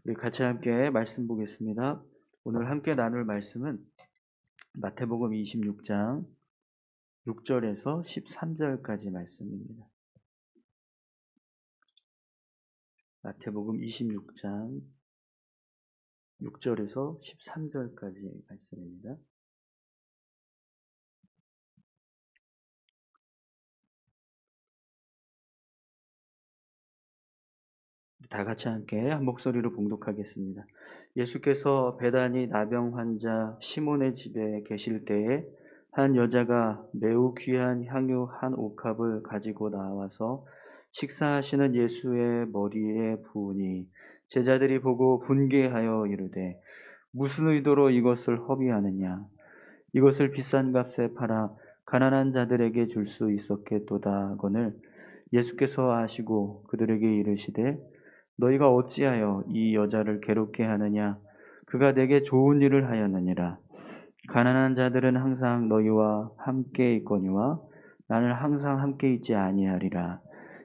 우리 같이 함께 말씀 보겠습니다. 오늘 함께 나눌 말씀은 마태복음 26장 6절에서 13절까지 말씀입니다. 마태복음 26장 6절에서 13절까지 말씀입니다. 다 같이 함께 한 목소리로 봉독하겠습니다. 예수께서 베다니 나병 환자 시몬의 집에 계실 때에 한 여자가 매우 귀한 향유 한 옥합을 가지고 나와서 식사하시는 예수의 머리에 부으니 제자들이 보고 분개하여 이르되 무슨 의도로 이것을 허비하느냐 이것을 비싼 값에 팔아 가난한 자들에게 줄 수 있었겠도다 하거늘 예수께서 아시고 그들에게 이르시되 너희가 어찌하여 이 여자를 괴롭게 하느냐 그가 내게 좋은 일을 하였느니라 가난한 자들은 항상 너희와 함께 있거니와 나는 항상 함께 있지 아니하리라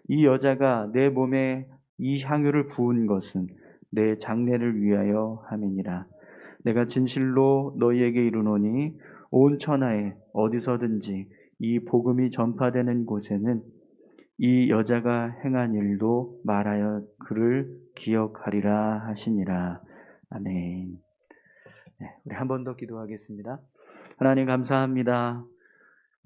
이 여자가 내 몸에 이 향유를 부은 것은 내 장례를 위하여 함이니라 내가 진실로 너희에게 이르노니 온 천하에 어디서든지 이 복음이 전파되는 곳에는 이 여자가 행한 일도 말하여 그를 기억하리라 하시니라. 아멘. 네, 우리 한 번 더 기도하겠습니다. 하나님 감사합니다.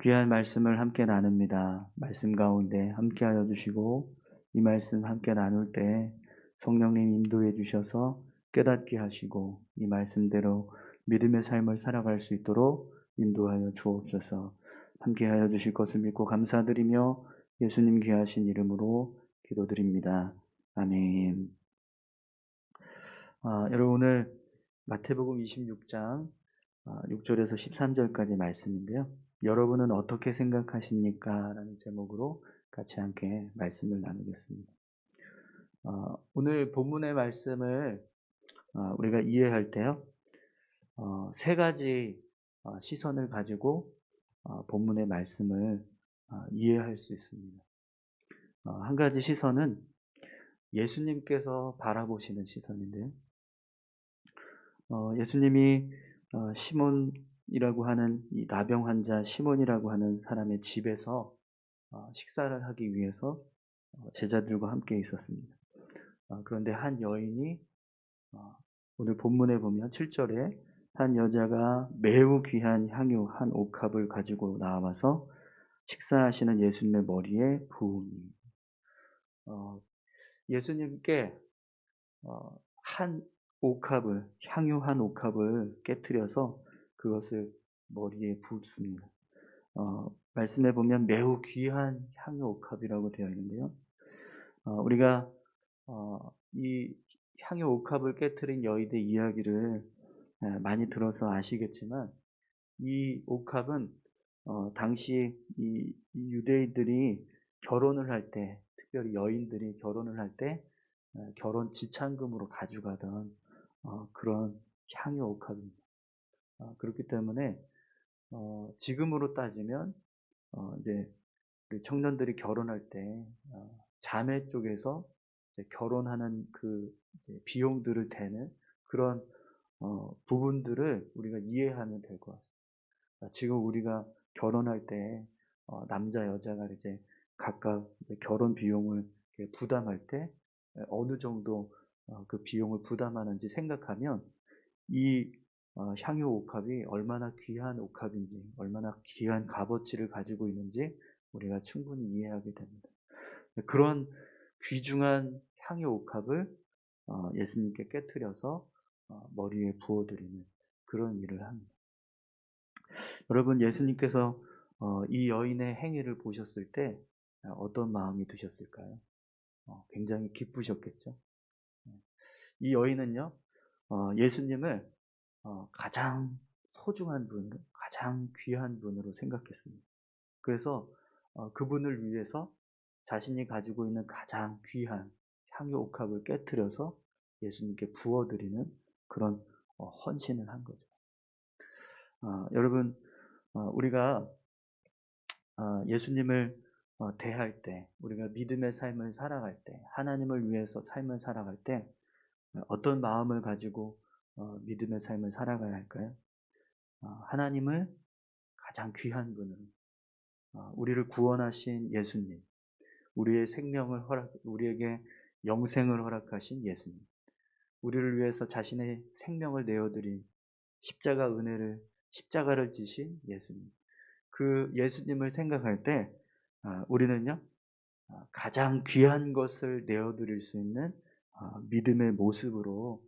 귀한 말씀을 함께 나눕니다. 말씀 가운데 함께하여 주시고 이 말씀 함께 나눌 때 성령님 인도해 주셔서 깨닫게 하시고 이 말씀대로 믿음의 삶을 살아갈 수 있도록 인도하여 주옵소서. 함께하여 주실 것을 믿고 감사드리며 예수님 귀하신 이름으로 기도드립니다. 아멘. 여러분 오늘 마태복음 26장 6절에서 13절까지 말씀인데요. 여러분은 어떻게 생각하십니까? 라는 제목으로 같이 함께 말씀을 나누겠습니다. 오늘 본문의 말씀을 우리가 이해할 때요. 세 가지 시선을 가지고 본문의 말씀을 이해할 수 있습니다. 한 가지 시선은 예수님께서 바라보시는 시선인데요. 예수님이 시몬이라고 하는 이 나병 환자 시몬이라고 하는 사람의 집에서 식사를 하기 위해서 제자들과 함께 있었습니다. 그런데 한 여인이 오늘 본문에 보면 7절에 한 여자가 매우 귀한 향유 한 옥합을 가지고 나와서 식사하시는 예수님의 머리에 부으니 예수님께 한 옥합을 향유 한 옥합을 깨뜨려서 그것을 머리에 붓습니다. 말씀에 보면 매우 귀한 향유 옥합이라고 되어 있는데요. 우리가 이 향유 옥합을 깨뜨린 여인의 이야기를 많이 들어서 아시겠지만 이 옥합은 당시 이 유대인들이 결혼을 할 때, 특별히 여인들이 결혼을 할 때 결혼 지참금으로 가져가던 그런 향유 옥합입니다. 그렇기 때문에 지금으로 따지면 이제 우리 청년들이 결혼할 때 자매 쪽에서 이제 결혼하는 그 이제 비용들을 대는 그런 부분들을 우리가 이해하면 될 것 같습니다. 지금 우리가 결혼할 때 남자 여자가 이제 각각 이제 결혼 비용을 이렇게 부담할 때 어느 정도 그 비용을 부담하는지 생각하면 이 향유 옥합이 얼마나 귀한 옥합인지, 얼마나 귀한 값어치를 가지고 있는지 우리가 충분히 이해하게 됩니다. 그런 귀중한 향유 옥합을 예수님께 깨뜨려서 머리에 부어드리는 그런 일을 합니다. 여러분 예수님께서 이 여인의 행위를 보셨을 때 어떤 마음이 드셨을까요? 굉장히 기쁘셨겠죠. 이 여인은요 예수님을 가장 소중한 분으로, 가장 귀한 분으로 생각했습니다. 그래서 그분을 위해서 자신이 가지고 있는 가장 귀한 향유 옥합을 깨뜨려서 예수님께 부어드리는 그런 헌신을 한 거죠. 여러분 우리가 예수님을 대할 때, 우리가 믿음의 삶을 살아갈 때, 하나님을 위해서 삶을 살아갈 때 어떤 마음을 가지고 믿음의 삶을 살아가야 할까요? 하나님을 가장 귀한 분으로, 우리를 구원하신 예수님, 우리에게 영생을 허락하신 예수님, 우리를 위해서 자신의 생명을 내어드린 십자가를 지신 예수님. 그 예수님을 생각할 때 우리는요, 가장 귀한 것을 내어드릴 수 있는 믿음의 모습으로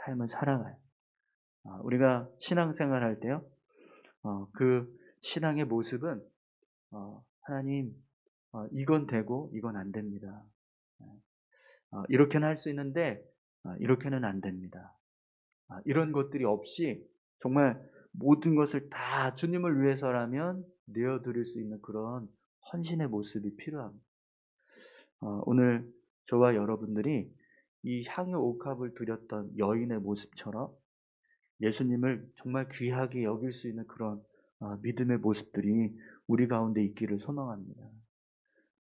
삶을 살아가요. 우리가 신앙생활 할 때요, 그 신앙의 모습은 하나님, 이건 되고 이건 안 됩니다. 이렇게는 할 수 있는데 이렇게는 안 됩니다. 이런 것들이 없이 정말 모든 것을 다 주님을 위해서라면 내어드릴 수 있는 그런 헌신의 모습이 필요합니다. 오늘 저와 여러분들이 이 향유 옥합을 드렸던 여인의 모습처럼 예수님을 정말 귀하게 여길 수 있는 그런 믿음의 모습들이 우리 가운데 있기를 소망합니다.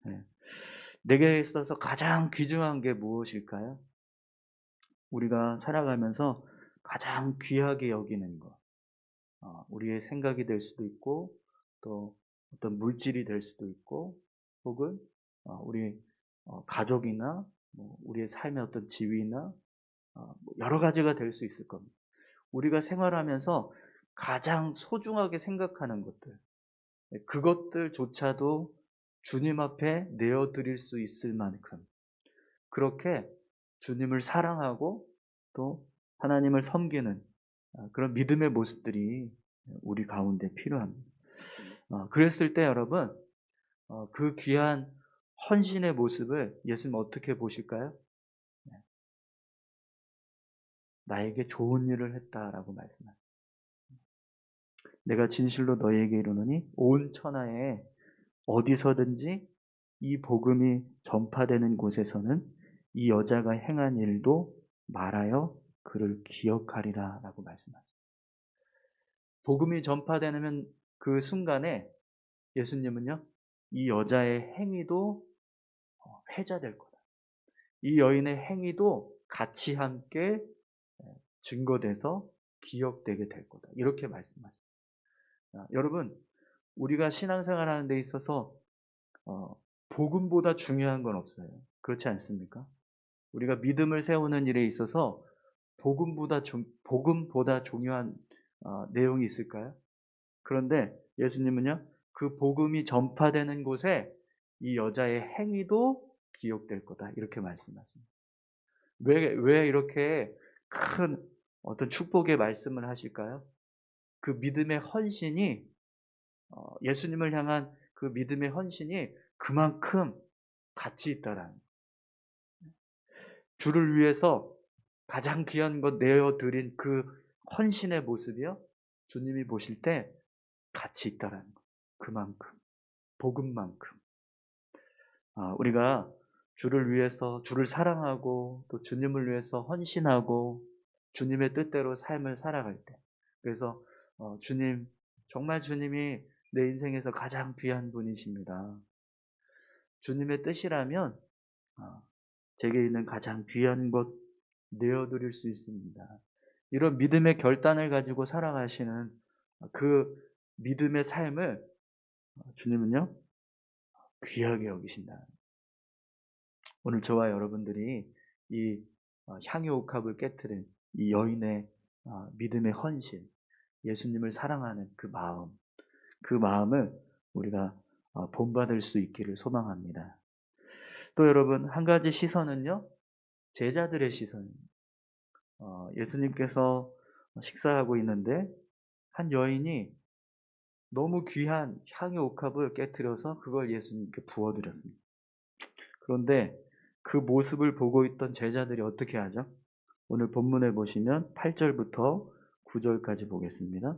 네. 내게 있어서 가장 귀중한 게 무엇일까요? 우리가 살아가면서 가장 귀하게 여기는 것. 우리의 생각이 될 수도 있고, 또 어떤 물질이 될 수도 있고, 혹은 우리 가족이나 우리의 삶의 어떤 지위나 여러 가지가 될 수 있을 겁니다. 우리가 생활하면서 가장 소중하게 생각하는 것들, 그것들조차도 주님 앞에 내어드릴 수 있을 만큼 그렇게 주님을 사랑하고 또 하나님을 섬기는 그런 믿음의 모습들이 우리 가운데 필요합니다. 그랬을 때 여러분, 그 귀한 헌신의 모습을 예수님 어떻게 보실까요? 나에게 좋은 일을 했다라고 말씀하십니다. 내가 진실로 너희에게 이르노니 온 천하에 어디서든지 이 복음이 전파되는 곳에서는 이 여자가 행한 일도 말하여 그를 기억하리라 라고 말씀하십니다. 복음이 전파되는 그 순간에 예수님은요, 이 여자의 행위도 회자될 거다. 이 여인의 행위도 같이 함께 증거돼서 기억되게 될 거다. 이렇게 말씀하십니다. 여러분, 우리가 신앙생활 하는 데 있어서 복음보다 중요한 건 없어요. 그렇지 않습니까? 우리가 믿음을 세우는 일에 있어서 복음보다 중요한 내용이 있을까요? 그런데 예수님은요, 그 복음이 전파되는 곳에 이 여자의 행위도 기억될 거다. 이렇게 말씀하십니다. 왜 이렇게 큰 어떤 축복의 말씀을 하실까요? 그 믿음의 헌신이, 예수님을 향한 그 믿음의 헌신이 그만큼 가치 있다라는, 주를 위해서 가장 귀한 것 내어드린 그 헌신의 모습이요, 주님이 보실 때 가치 있다라는 것. 그만큼, 복음만큼. 우리가 주를 위해서, 주를 사랑하고 또 주님을 위해서 헌신하고 주님의 뜻대로 삶을 살아갈 때, 그래서 주님, 정말 주님이 내 인생에서 가장 귀한 분이십니다. 주님의 뜻이라면 제게 있는 가장 귀한 것 내어드릴 수 있습니다. 이런 믿음의 결단을 가지고 살아가시는 그 믿음의 삶을 주님은요, 귀하게 여기신다. 오늘 저와 여러분들이 이 향유 옥합을 깨트린 이 여인의 믿음의 헌신, 예수님을 사랑하는 그 마음을 우리가 본받을 수 있기를 소망합니다. 또 여러분, 한 가지 시선은요, 제자들의 시선입니다. 예수님께서 식사하고 있는데 한 여인이 너무 귀한 향유 옥합을 깨트려서 그걸 예수님께 부어드렸습니다. 그런데 그 모습을 보고 있던 제자들이 어떻게 하죠? 오늘 본문에 보시면 8절부터 9절까지 보겠습니다.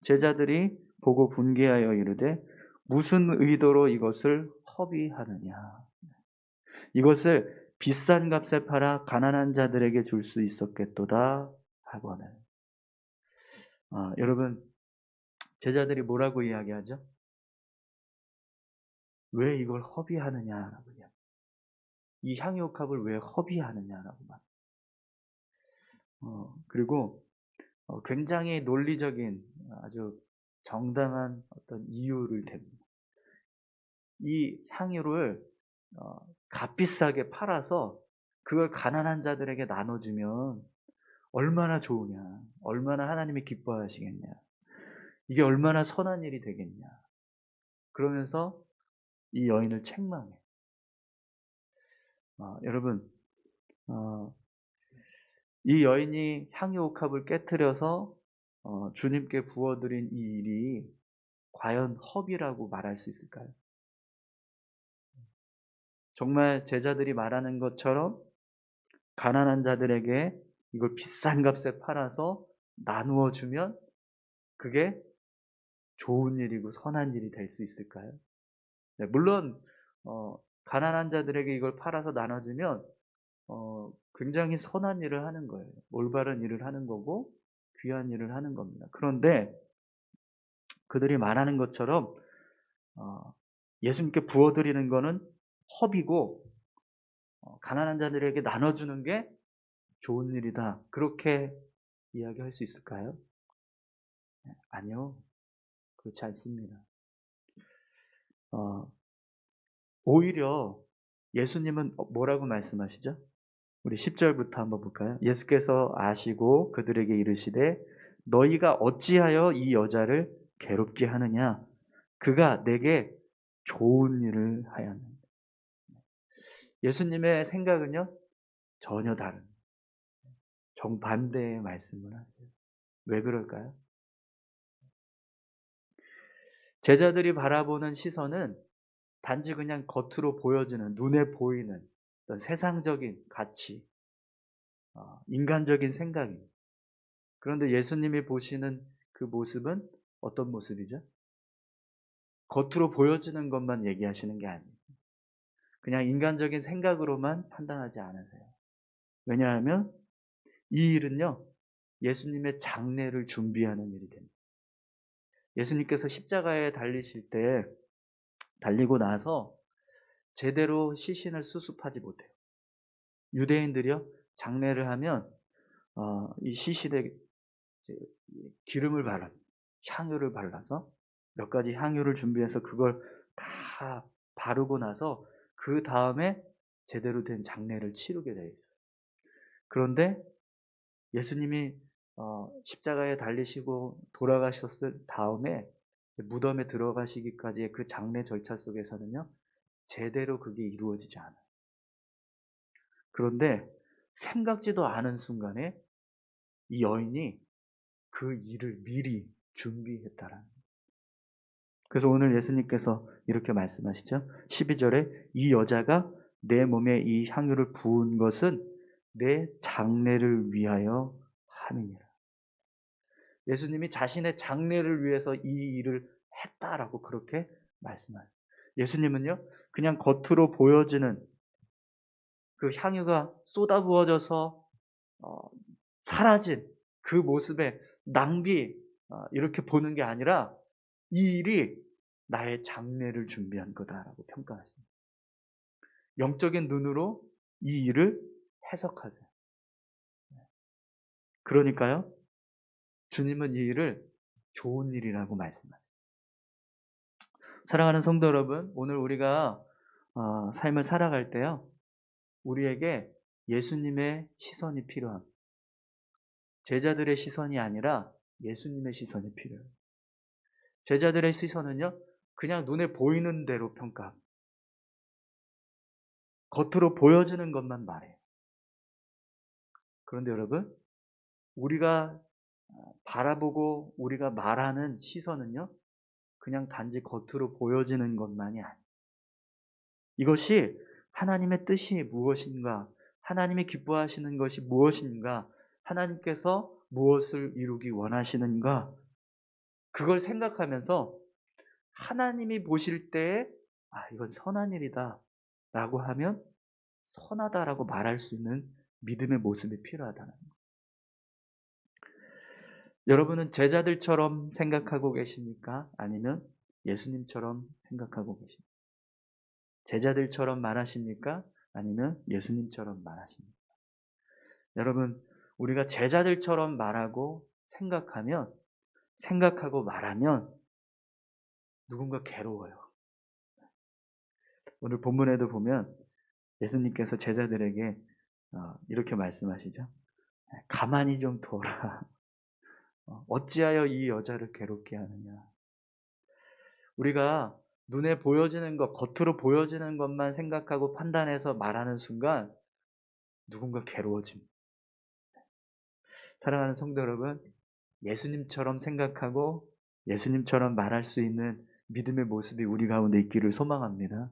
제자들이 보고 분개하여 이르되 무슨 의도로 이것을 허비하느냐. 이것을 비싼 값에 팔아 가난한 자들에게 줄 수 있었겠도다 하거늘. 여러분, 제자들이 뭐라고 이야기하죠? 왜 이걸 허비하느냐라고 이야기합니다. 이 향유옥합을 왜 허비하느냐라고 말합니다. 그리고 굉장히 논리적인 아주 정당한 어떤 이유를 댑니다. 이 향유를 값비싸게 팔아서 그걸 가난한 자들에게 나눠주면 얼마나 좋으냐, 얼마나 하나님이 기뻐하시겠냐, 이게 얼마나 선한 일이 되겠냐. 그러면서 이 여인을 책망해. 여러분, 어, 이 여인이 향유 옥합을 깨뜨려서 주님께 부어드린 이 일이 과연 허비라고 말할 수 있을까요? 정말 제자들이 말하는 것처럼 가난한 자들에게 이걸 비싼 값에 팔아서 나누어 주면 그게 좋은 일이고 선한 일이 될 수 있을까요? 네, 물론 가난한 자들에게 이걸 팔아서 나눠주면 굉장히 선한 일을 하는 거예요. 올바른 일을 하는 거고 귀한 일을 하는 겁니다. 그런데 그들이 말하는 것처럼 예수님께 부어드리는 거는 허비고 가난한 자들에게 나눠주는 게 좋은 일이다. 그렇게 이야기할 수 있을까요? 아니요. 그렇지 않습니다. 오히려 예수님은 뭐라고 말씀하시죠? 우리 10절부터 한번 볼까요? 예수께서 아시고 그들에게 이르시되 너희가 어찌하여 이 여자를 괴롭게 하느냐? 그가 내게 좋은 일을 하였느니라. 예수님의 생각은요, 전혀 다른, 정반대의 말씀을 하세요. 왜 그럴까요? 제자들이 바라보는 시선은 단지 그냥 겉으로 보여지는, 눈에 보이는 어떤 세상적인 가치, 인간적인 생각입니다. 그런데 예수님이 보시는 그 모습은 어떤 모습이죠? 겉으로 보여지는 것만 얘기하시는 게 아니에요. 그냥 인간적인 생각으로만 판단하지 않으세요. 왜냐하면 이 일은요, 예수님의 장례를 준비하는 일이 됩니다. 예수님께서 십자가에 달리실 때, 달리고 나서 제대로 시신을 수습하지 못해요. 유대인들이요, 장례를 하면 이 시신에 기름을 발라, 향유를 발라서 몇 가지 향유를 준비해서 그걸 다 바르고 나서 그 다음에 제대로 된 장례를 치르게 되어 있어요. 그런데 예수님이 십자가에 달리시고 돌아가셨을 다음에 무덤에 들어가시기까지의 그 장례 절차 속에서는요, 제대로 그게 이루어지지 않아요. 그런데 생각지도 않은 순간에 이 여인이 그 일을 미리 준비했다라는 거예요. 그래서 오늘 예수님께서 이렇게 말씀하시죠. 12절에 이 여자가 내 몸에 이 향유를 부은 것은 내 장례를 위하여 함이니라. 예수님이 자신의 장례를 위해서 이 일을 했다라고 그렇게 말씀하세요. 예수님은요, 그냥 겉으로 보여지는 그 향유가 쏟아부어져서 사라진 그 모습에 낭비 이렇게 보는 게 아니라 이 일이 나의 장례를 준비한 거다라고 평가하십니다. 영적인 눈으로 이 일을 해석하세요. 그러니까요, 주님은 이 일을 좋은 일이라고 말씀하세요. 사랑하는 성도 여러분, 오늘 우리가 삶을 살아갈 때요, 우리에게 예수님의 시선이 필요합니다. 제자들의 시선이 아니라 예수님의 시선이 필요해요. 제자들의 시선은요, 그냥 눈에 보이는 대로 평가합니다. 겉으로 보여지는 것만 말해요. 그런데 여러분, 우리가 바라보고 우리가 말하는 시선은요, 그냥 단지 겉으로 보여지는 것만이 아니에요. 이것이 하나님의 뜻이 무엇인가, 하나님이 기뻐하시는 것이 무엇인가, 하나님께서 무엇을 이루기 원하시는가, 그걸 생각하면서 하나님이 보실 때에 이건 선한 일이다 라고 하면 선하다라고 말할 수 있는 믿음의 모습이 필요하다는 거예요. 여러분은 제자들처럼 생각하고 계십니까? 아니면 예수님처럼 생각하고 계십니까? 제자들처럼 말하십니까? 아니면 예수님처럼 말하십니까? 여러분, 우리가 제자들처럼 생각하고 말하면 누군가 괴로워요. 오늘 본문에도 보면 예수님께서 제자들에게 이렇게 말씀하시죠. 가만히 좀 둬라. 어찌하여 이 여자를 괴롭게 하느냐. 우리가 눈에 보여지는 것, 겉으로 보여지는 것만 생각하고 판단해서 말하는 순간 누군가 괴로워집니다. 사랑하는 성도 여러분, 예수님처럼 생각하고 예수님처럼 말할 수 있는 믿음의 모습이 우리 가운데 있기를 소망합니다.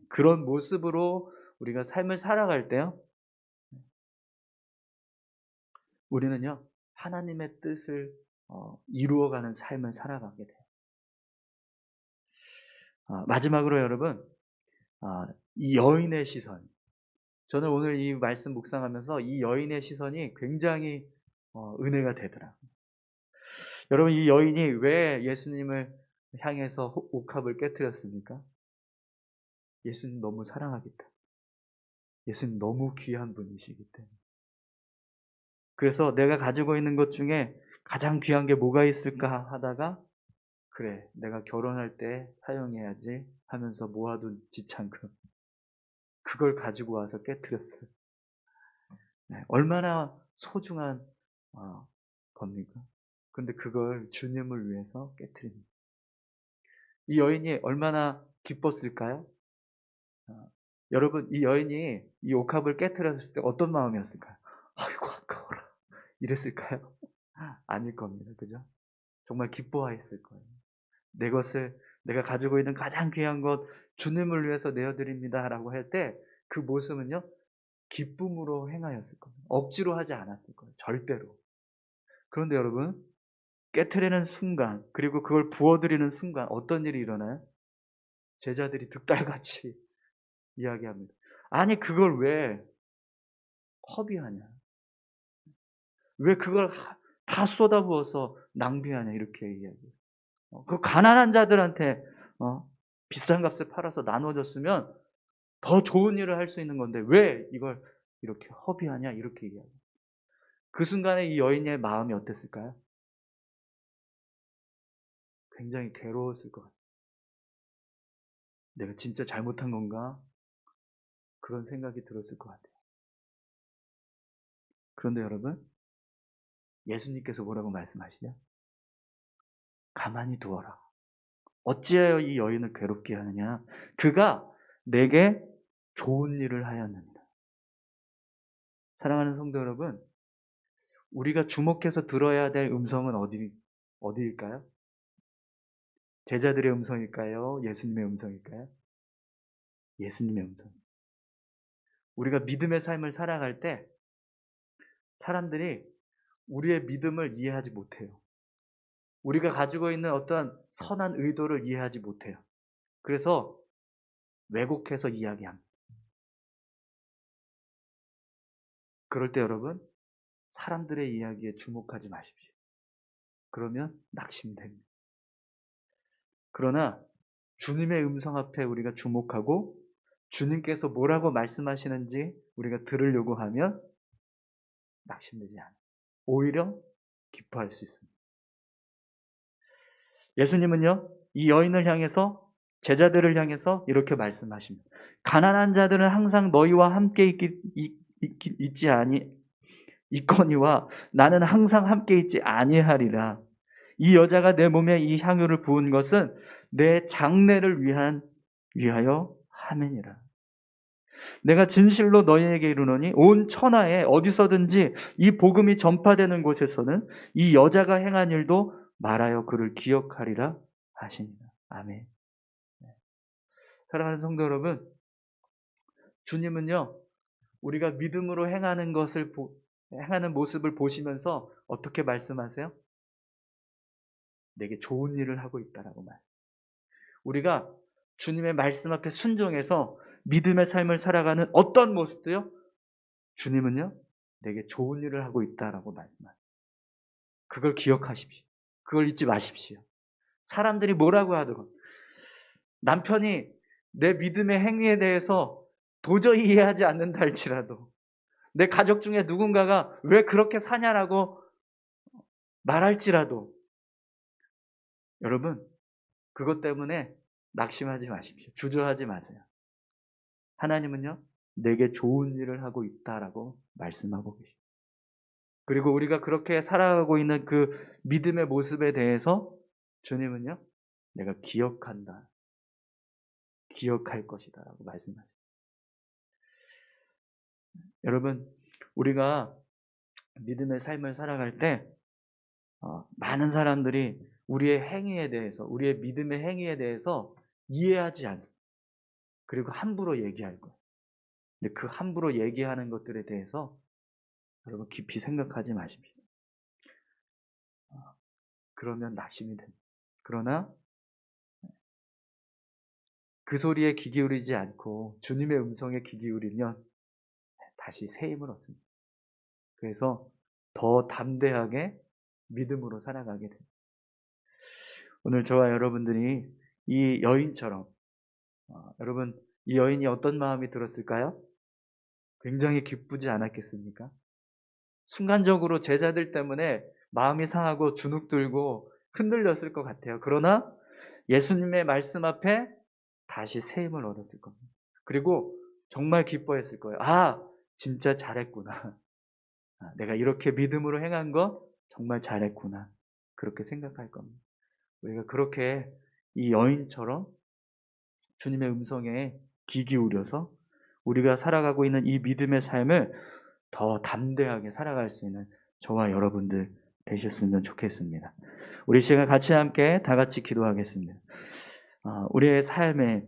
그런 모습으로 우리가 삶을 살아갈 때요, 우리는요, 하나님의 뜻을 이루어가는 삶을 살아가게 돼요. 마지막으로 여러분, 이 여인의 시선. 저는 오늘 이 말씀 묵상하면서 이 여인의 시선이 굉장히 은혜가 되더라고요. 여러분, 이 여인이 왜 예수님을 향해서 옥합을 깨뜨렸습니까? 예수님 너무 사랑하기 때문에. 예수님 너무 귀한 분이시기 때문에. 그래서 내가 가지고 있는 것 중에 가장 귀한 게 뭐가 있을까 하다가, 그래, 내가 결혼할 때 사용해야지 하면서 모아둔 지창금, 그걸 가지고 와서 깨뜨렸어요. 얼마나 소중한 겁니까? 근데 그걸 주님을 위해서 깨뜨립니다. 이 여인이 얼마나 기뻤을까요? 여러분, 이 여인이 이 옥합을 깨뜨렸을 때 어떤 마음이었을까요? 아이고, 아까워라. 이랬을까요? 아닐 겁니다. 그죠? 정말 기뻐했을 거예요. 내 것을, 내가 가지고 있는 가장 귀한 것, 주님을 위해서 내어드립니다. 라고 할 때 그 모습은요, 기쁨으로 행하였을 겁니다. 억지로 하지 않았을 거예요. 절대로. 그런데 여러분, 깨트리는 순간, 그리고 그걸 부어드리는 순간 어떤 일이 일어나요? 제자들이 득달같이 이야기합니다. 아니, 그걸 왜 허비하냐? 왜 그걸 다 쏟아부어서 낭비하냐? 이렇게 이야기해요. 그 가난한 자들한테 비싼 값에 팔아서 나눠줬으면 더 좋은 일을 할 수 있는 건데 왜 이걸 이렇게 허비하냐? 이렇게 이야기해요. 그 순간에 이 여인의 마음이 어땠을까요? 굉장히 괴로웠을 것 같아요. 내가 진짜 잘못한 건가? 그런 생각이 들었을 것 같아요. 그런데 여러분, 예수님께서 뭐라고 말씀하시냐? 가만히 두어라. 어찌하여 이 여인을 괴롭게 하느냐? 그가 내게 좋은 일을 하였느니라. 사랑하는 성도 여러분, 우리가 주목해서 들어야 될 음성은 어디일까요? 제자들의 음성일까요? 예수님의 음성일까요? 예수님의 음성. 우리가 믿음의 삶을 살아갈 때 사람들이 우리의 믿음을 이해하지 못해요. 우리가 가지고 있는 어떤 선한 의도를 이해하지 못해요. 그래서 왜곡해서 이야기합니다. 그럴 때 여러분, 사람들의 이야기에 주목하지 마십시오. 그러면 낙심됩니다. 그러나 주님의 음성 앞에 우리가 주목하고 주님께서 뭐라고 말씀하시는지 우리가 들으려고 하면 낙심되지 않아요. 오히려 기뻐할 수 있습니다. 예수님은요, 이 여인을 향해서, 제자들을 향해서 이렇게 말씀하십니다. 가난한 자들은 항상 너희와 함께 있거니와 나는 항상 함께 있지 아니하리라. 이 여자가 내 몸에 이 향유를 부은 것은 내 장례를 위하여 함이니라. 내가 진실로 너희에게 이르노니 온 천하에 어디서든지 이 복음이 전파되는 곳에서는 이 여자가 행한 일도 말하여 그를 기억하리라 하시니라. 아멘. 사랑하는 성도 여러분, 주님은요, 우리가 믿음으로 행하는 모습을 보시면서 어떻게 말씀하세요? 내게 좋은 일을 하고 있다라고 말. 우리가 주님의 말씀 앞에 순종해서 믿음의 삶을 살아가는 어떤 모습도요, 주님은요, 내게 좋은 일을 하고 있다라고 말씀하세요. 그걸 기억하십시오. 그걸 잊지 마십시오. 사람들이 뭐라고 하더라도 남편이 내 믿음의 행위에 대해서 도저히 이해하지 않는다 할지라도, 내 가족 중에 누군가가 왜 그렇게 사냐라고 말할지라도 여러분 그것 때문에 낙심하지 마십시오. 주저하지 마세요. 하나님은요, 내게 좋은 일을 하고 있다라고 말씀하고 계십니다. 그리고 우리가 그렇게 살아가고 있는 그 믿음의 모습에 대해서 주님은요, 내가 기억한다. 기억할 것이다. 라고 말씀하십니다. 여러분, 우리가 믿음의 삶을 살아갈 때, 많은 사람들이 우리의 행위에 대해서, 우리의 믿음의 행위에 대해서 이해하지 않습니다. 그리고 함부로 얘기할 거예요. 근데 그 함부로 얘기하는 것들에 대해서 여러분 깊이 생각하지 마십시오. 그러면 낙심이 됩니다. 그러나 그 소리에 귀 기울이지 않고 주님의 음성에 귀 기울이면 다시 새 힘을 얻습니다. 그래서 더 담대하게 믿음으로 살아가게 됩니다. 오늘 저와 여러분들이 이 여인처럼 여러분 이 여인이 어떤 마음이 들었을까요? 굉장히 기쁘지 않았겠습니까? 순간적으로 제자들 때문에 마음이 상하고 주눅들고 흔들렸을 것 같아요. 그러나 예수님의 말씀 앞에 다시 새 힘을 얻었을 겁니다. 그리고 정말 기뻐했을 거예요. 아, 진짜 잘했구나. 내가 이렇게 믿음으로 행한 거 정말 잘했구나. 그렇게 생각할 겁니다. 우리가 그렇게 이 여인처럼 주님의 음성에 귀 기울여서 우리가 살아가고 있는 이 믿음의 삶을 더 담대하게 살아갈 수 있는 저와 여러분들 되셨으면 좋겠습니다. 우리 시간 같이 함께 다 같이 기도하겠습니다. 우리의 삶에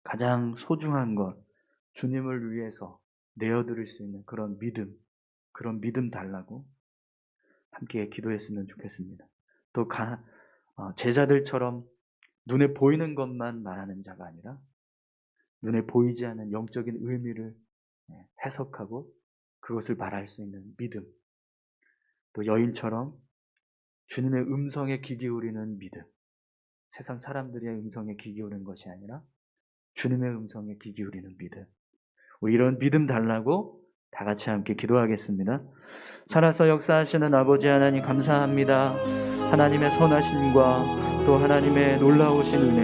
가장 소중한 것, 주님을 위해서 내어드릴 수 있는 그런 믿음 달라고 함께 기도했으면 좋겠습니다. 또 제자들처럼 눈에 보이는 것만 말하는 자가 아니라 눈에 보이지 않는 영적인 의미를 해석하고 그것을 말할 수 있는 믿음, 또 여인처럼 주님의 음성에 귀 기울이는 믿음, 세상 사람들의 음성에 귀 기울이는 것이 아니라 주님의 음성에 귀 기울이는 믿음, 우리 이런 믿음 달라고 다 같이 함께 기도하겠습니다. 살아서 역사하시는 아버지 하나님 감사합니다. 하나님의 선하심과 또 하나님의 놀라우신 은혜